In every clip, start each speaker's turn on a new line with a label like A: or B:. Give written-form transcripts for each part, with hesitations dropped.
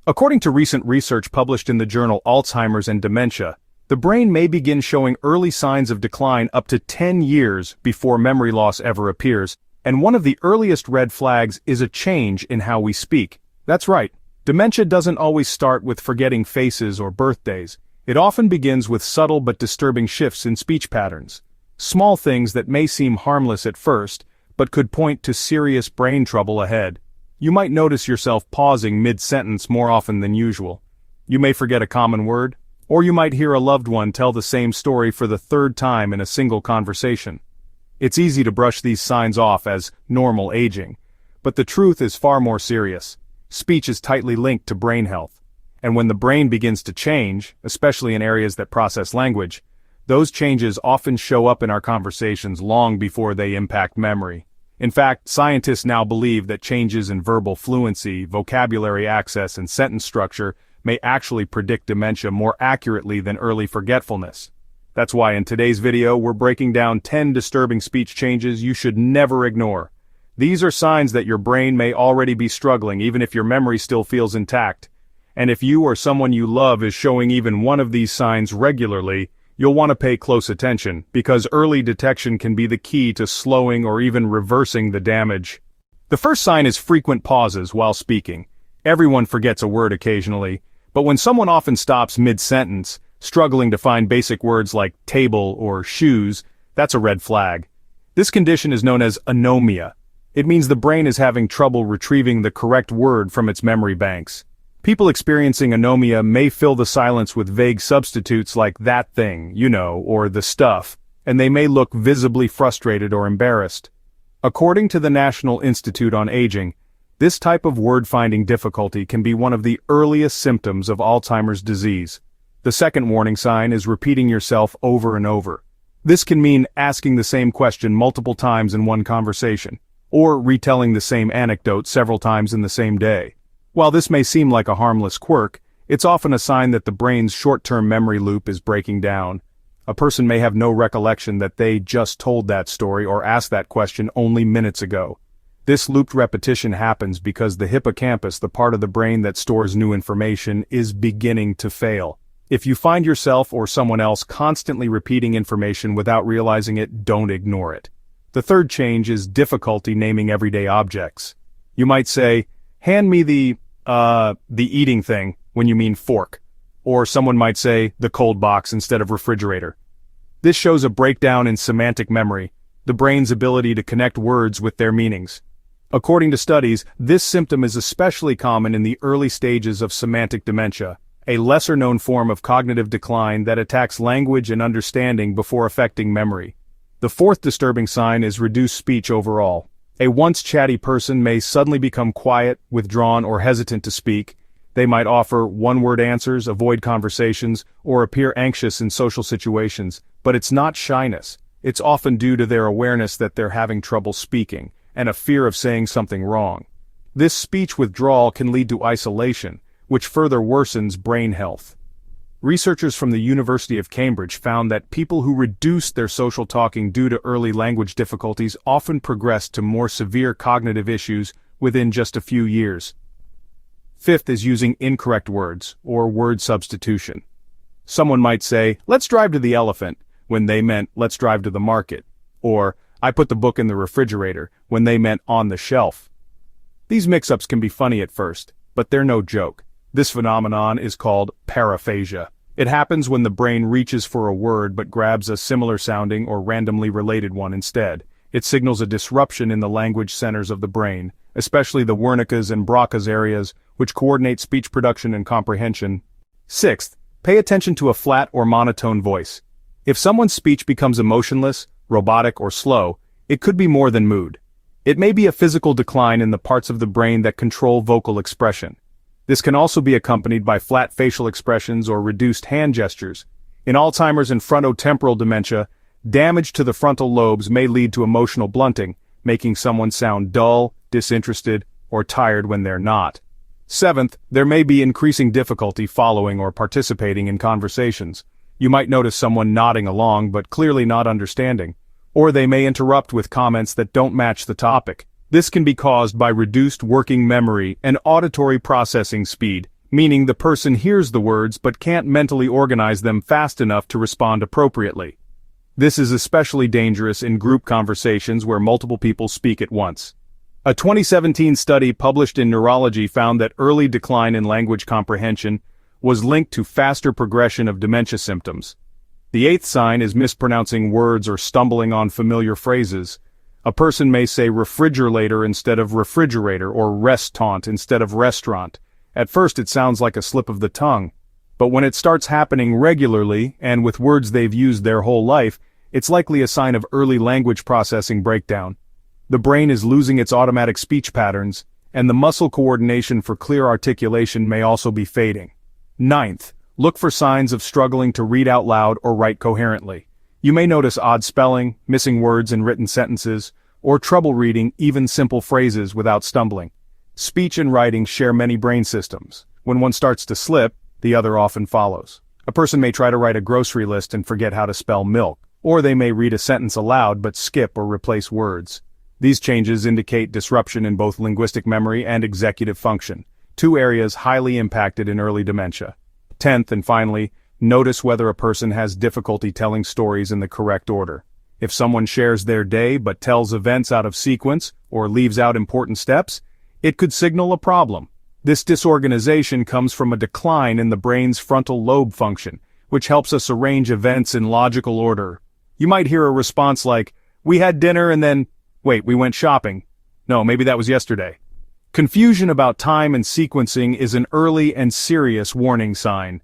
A: According to recent research published in the journal Alzheimer's and Dementia, the brain may begin showing early signs of decline up to 10 years before memory loss ever appears, and one of the earliest red flags is a change in how we speak. That's right, dementia doesn't always start with forgetting faces or birthdays. It often begins with subtle but disturbing shifts in speech patterns. Small things that may seem harmless at first, but could point to serious brain trouble ahead. You might notice yourself pausing mid-sentence more often than usual. You may forget a common word, or you might hear a loved one tell the same story for the third time in a single conversation. It's easy to brush these signs off as normal aging, but the truth is far more serious. Speech is tightly linked to brain health, and when the brain begins to change, especially in areas that process language, those changes often show up in our conversations long before they impact memory. In fact, scientists now believe that changes in verbal fluency, vocabulary access, and sentence structure may actually predict dementia more accurately than early forgetfulness. That's why in today's video we're breaking down 10 disturbing speech changes you should never ignore. These are signs that your brain may already be struggling even if your memory still feels intact. And if you or someone you love is showing even one of these signs regularly, you'll want to pay close attention, because early detection can be the key to slowing or even reversing the damage. The first sign is frequent pauses while speaking. Everyone forgets a word occasionally, but when someone often stops mid-sentence, struggling to find basic words like table or shoes, that's a red flag. This condition is known as anomia. It means the brain is having trouble retrieving the correct word from its memory banks. People experiencing anomia may fill the silence with vague substitutes like that thing, you know, or the stuff, and they may look visibly frustrated or embarrassed. According to the National Institute on Aging, this type of word-finding difficulty can be one of the earliest symptoms of Alzheimer's disease. The second warning sign is repeating yourself over and over. This can mean asking the same question multiple times in one conversation, or retelling the same anecdote several times in the same day. While this may seem like a harmless quirk, it's often a sign that the brain's short-term memory loop is breaking down. A person may have no recollection that they just told that story or asked that question only minutes ago. This looped repetition happens because the hippocampus, the part of the brain that stores new information, is beginning to fail. If you find yourself or someone else constantly repeating information without realizing it, don't ignore it. The third change is difficulty naming everyday objects. You might say, "Hand me the eating thing," when you mean fork. Or someone might say, "the cold box," instead of refrigerator. This shows a breakdown in semantic memory, the brain's ability to connect words with their meanings. According to studies, this symptom is especially common in the early stages of semantic dementia, a lesser-known form of cognitive decline that attacks language and understanding before affecting memory. The fourth disturbing sign is reduced speech overall. A once chatty person may suddenly become quiet, withdrawn, or hesitant to speak. They might offer one-word answers, avoid conversations, or appear anxious in social situations, but it's not shyness. It's often due to their awareness that they're having trouble speaking, and a fear of saying something wrong. This speech withdrawal can lead to isolation, which further worsens brain health. Researchers from the University of Cambridge found that people who reduced their social talking due to early language difficulties often progressed to more severe cognitive issues within just a few years. Fifth is using incorrect words, or word substitution. Someone might say, "Let's drive to the elephant," when they meant, "Let's drive to the market," or "I put the book in the refrigerator," when they meant "on the shelf." These mix-ups can be funny at first, but they're no joke. This phenomenon is called paraphasia. It happens when the brain reaches for a word but grabs a similar-sounding or randomly related one instead. It signals a disruption in the language centers of the brain, especially the Wernicke's and Broca's areas, which coordinate speech production and comprehension. Sixth, pay attention to a flat or monotone voice. If someone's speech becomes emotionless, robotic, or slow, it could be more than mood. It may be a physical decline in the parts of the brain that control vocal expression. This can also be accompanied by flat facial expressions or reduced hand gestures. In Alzheimer's and frontotemporal dementia, damage to the frontal lobes may lead to emotional blunting, making someone sound dull, disinterested, or tired when they're not. Seventh, there may be increasing difficulty following or participating in conversations. You might notice someone nodding along but clearly not understanding, or they may interrupt with comments that don't match the topic. This can be caused by reduced working memory and auditory processing speed, meaning the person hears the words but can't mentally organize them fast enough to respond appropriately. This is especially dangerous in group conversations where multiple people speak at once. A 2017 study published in Neurology found that early decline in language comprehension was linked to faster progression of dementia symptoms. The eighth sign is mispronouncing words or stumbling on familiar phrases. A person may say refrigerator instead of refrigerator or restaurant instead of restaurant. At first it sounds like a slip of the tongue, but when it starts happening regularly and with words they've used their whole life, it's likely a sign of early language processing breakdown. The brain is losing its automatic speech patterns, and the muscle coordination for clear articulation may also be fading. Ninth, look for signs of struggling to read out loud or write coherently. You may notice odd spelling, missing words in written sentences, or trouble reading even simple phrases without stumbling. Speech and writing share many brain systems. When one starts to slip, the other often follows. A person may try to write a grocery list and forget how to spell milk, or they may read a sentence aloud but skip or replace words. These changes indicate disruption in both linguistic memory and executive function, two areas highly impacted in early dementia. 10th and finally, notice whether a person has difficulty telling stories in the correct order. If someone shares their day but tells events out of sequence or leaves out important steps, it could signal a problem. This disorganization comes from a decline in the brain's frontal lobe function, which helps us arrange events in logical order. You might hear a response like, "We had dinner and then, wait, we went shopping. No, maybe that was yesterday." Confusion about time and sequencing is an early and serious warning sign.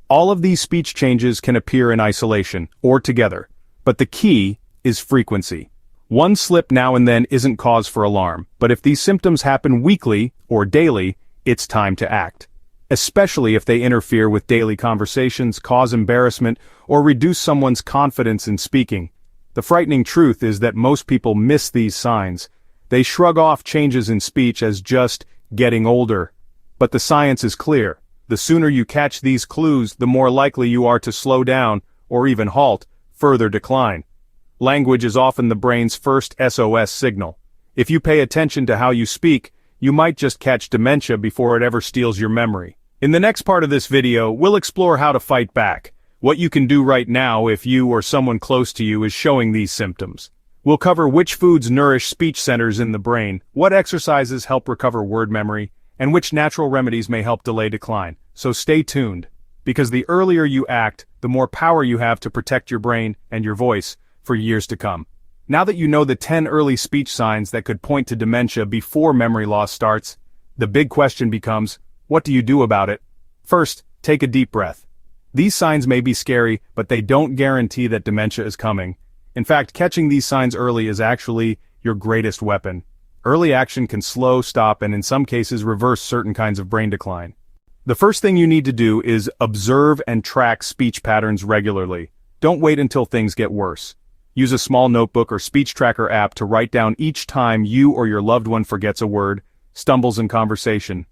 A: All of these speech changes can appear in isolation or together, but the key is frequency. One slip now and then isn't cause for alarm, but if these symptoms happen weekly or daily, it's time to act. Especially if they interfere with daily conversations, cause embarrassment, or reduce someone's confidence in speaking. The frightening truth is that most people miss these signs. They shrug off changes in speech as just getting older. But the science is clear. The sooner you catch these clues, the more likely you are to slow down, or even halt, further decline. Language is often the brain's first SOS signal. If you pay attention to how you speak, you might just catch dementia before it ever steals your memory. In the next part of this video, we'll explore how to fight back, what you can do right now if you or someone close to you is showing these symptoms. We'll cover which foods nourish speech centers in the brain, what exercises help recover word memory, and which natural remedies may help delay decline. So stay tuned, because the earlier you act, the more power you have to protect your brain and your voice for years to come. Now that you know the 10 early speech signs that could point to dementia before memory loss starts, the big question becomes, what do you do about it? First, take a deep breath. These signs may be scary, but they don't guarantee that dementia is coming. In fact, catching these signs early is actually your greatest weapon. Early action can slow, stop, and in some cases reverse certain kinds of brain decline. The first thing you need to do is observe and track speech patterns regularly. Don't wait until things get worse. Use a small notebook or speech tracker app to write down each time you or your loved one forgets a word, stumbles in conversation.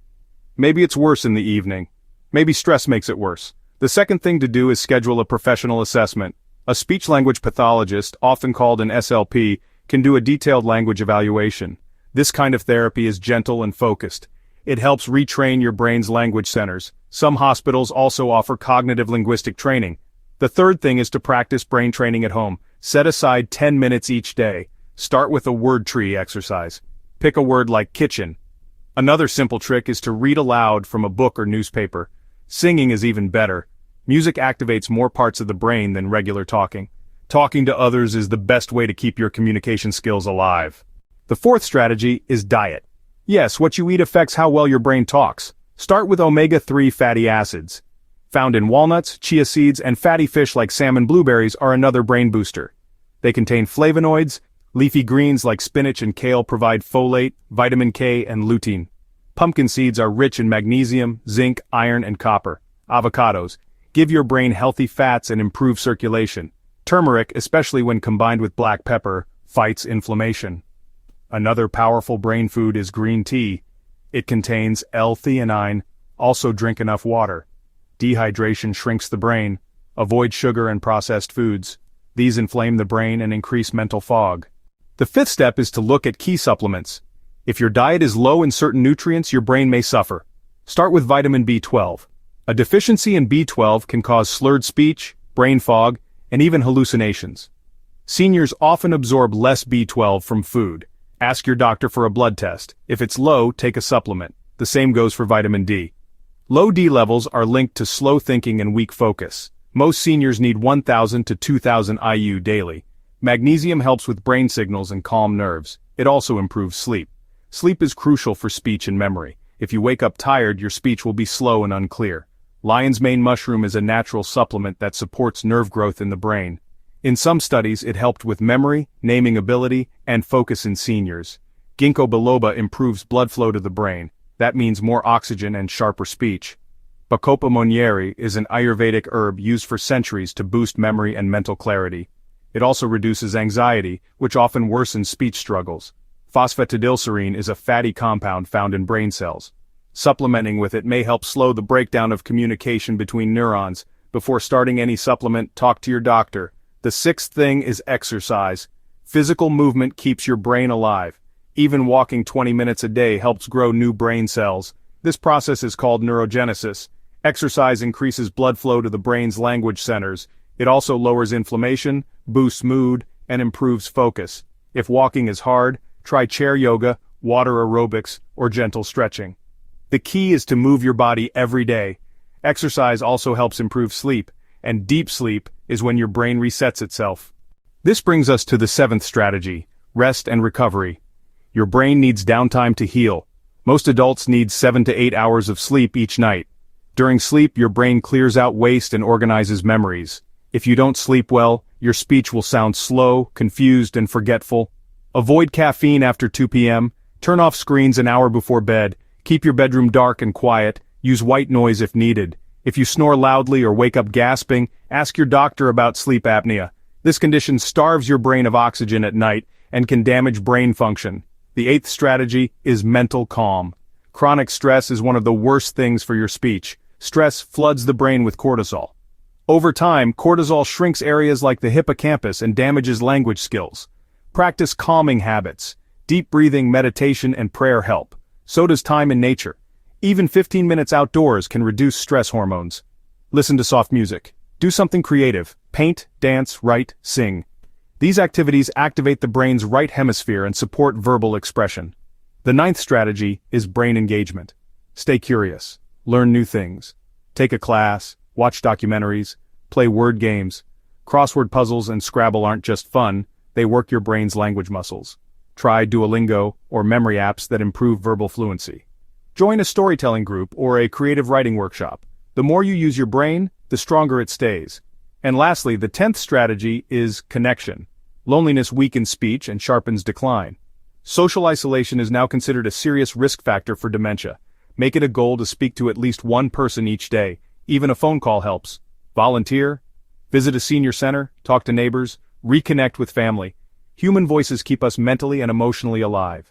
A: Maybe it's worse in the evening. Maybe stress makes it worse. The second thing to do is schedule a professional assessment. A speech-language pathologist, often called an SLP, can do a detailed language evaluation. This kind of therapy is gentle and focused. It helps retrain your brain's language centers. Some hospitals also offer cognitive linguistic training. The third thing is to practice brain training at home. Set aside 10 minutes each day. Start with a word tree exercise. Pick a word like kitchen. Another simple trick is to read aloud from a book or newspaper. Singing is even better. Music activates more parts of the brain than regular talking. Talking to others is the best way to keep your communication skills alive. The fourth strategy is diet. Yes, what you eat affects how well your brain talks. Start with omega-3 fatty acids. Found in walnuts, chia seeds, and fatty fish like salmon blueberries are another brain booster. They contain flavonoids. Leafy greens like spinach and kale provide folate, vitamin K, and lutein. Pumpkin seeds are rich in magnesium, zinc, iron, and copper. Avocados give your brain healthy fats and improve circulation. Turmeric, especially when combined with black pepper, fights inflammation. Another powerful brain food is green tea. It contains L-theanine. Also drink enough water. Dehydration shrinks the brain. Avoid sugar and processed foods. These inflame the brain and increase mental fog. The fifth step is to look at key supplements. If your diet is low in certain nutrients, your brain may suffer. Start with vitamin B12. A deficiency in B12 can cause slurred speech, brain fog, and even hallucinations. Seniors often absorb less B12 from food. Ask your doctor for a blood test. If it's low, take a supplement. The same goes for vitamin D. Low D levels are linked to slow thinking and weak focus. Most seniors need 1,000 to 2,000 IU daily. Magnesium helps with brain signals and calm nerves. It also improves sleep. Sleep is crucial for speech and memory. If you wake up tired, your speech will be slow and unclear. Lion's mane mushroom is a natural supplement that supports nerve growth in the brain. In some studies, it helped with memory, naming ability, and focus in seniors. Ginkgo biloba improves blood flow to the brain. That means more oxygen and sharper speech. Bacopa monnieri is an Ayurvedic herb used for centuries to boost memory and mental clarity. It also reduces anxiety, which often worsens speech struggles. Phosphatidylserine is a fatty compound found in brain cells. Supplementing with it may help slow the breakdown of communication between neurons. Before starting any supplement, talk to your doctor. The sixth thing is exercise. Physical movement keeps your brain alive. Even walking 20 minutes a day helps grow new brain cells. This process is called neurogenesis. Exercise increases blood flow to the brain's language centers. It also lowers inflammation, boosts mood, and improves focus. If walking is hard, try chair yoga, water aerobics, or gentle stretching. The key is to move your body every day. Exercise also helps improve sleep, and deep sleep is when your brain resets itself. This brings us to the seventh strategy, rest and recovery. Your brain needs downtime to heal. Most adults need 7 to 8 hours of sleep each night. During sleep, your brain clears out waste and organizes memories. If you don't sleep well, your speech will sound slow, confused, and forgetful. Avoid caffeine after 2 p.m., turn off screens an hour before bed, keep your bedroom dark and quiet, use white noise if needed. If you snore loudly or wake up gasping, ask your doctor about sleep apnea. This condition starves your brain of oxygen at night and can damage brain function. The eighth strategy is mental calm. Chronic stress is one of the worst things for your speech. Stress floods the brain with cortisol. Over time, cortisol shrinks areas like the hippocampus and damages language skills. Practice calming habits. Deep breathing, meditation, and prayer help. So does time in nature. Even 15 minutes outdoors can reduce stress hormones. Listen to soft music. Do something creative. Paint, dance, write, sing. These activities activate the brain's right hemisphere and support verbal expression. The ninth strategy is brain engagement. Stay curious. Learn new things. Take a class. Watch documentaries, play word games. Crossword puzzles and Scrabble aren't just fun, they work your brain's language muscles. Try Duolingo or memory apps that improve verbal fluency. Join a storytelling group or a creative writing workshop. The more you use your brain, the stronger it stays. And lastly, the 10th strategy is connection. Loneliness weakens speech and sharpens decline. Social isolation is now considered a serious risk factor for dementia. Make it a goal to speak to at least one person each day. Even a phone call helps. Volunteer, visit a senior center, talk to neighbors, reconnect with family. Human voices keep us mentally and emotionally alive.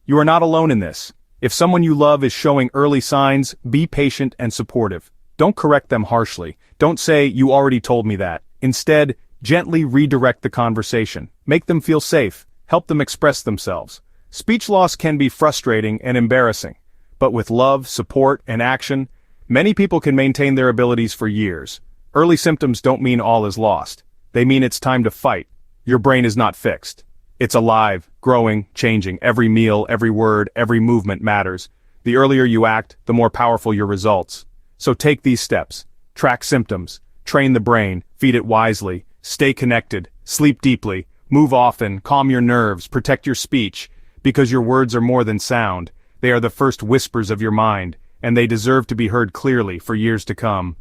A: You are not alone in this. If someone you love is showing early signs, be patient and supportive. Don't correct them harshly. Don't say, "You already told me that." Instead, gently redirect the conversation. Make them feel safe. Help them express themselves. Speech loss can be frustrating and embarrassing. But with love, support, and action, many people can maintain their abilities for years. Early symptoms don't mean all is lost. They mean it's time to fight. Your brain is not fixed. It's alive, growing, changing. Every meal, every word, every movement matters. The earlier you act, the more powerful your results. So take these steps. Track symptoms. Train the brain. Feed it wisely. Stay connected. Sleep deeply. Move often. Calm your nerves. Protect your speech. Because your words are more than sound. They are the first whispers of your mind, and they deserve to be heard clearly for years to come.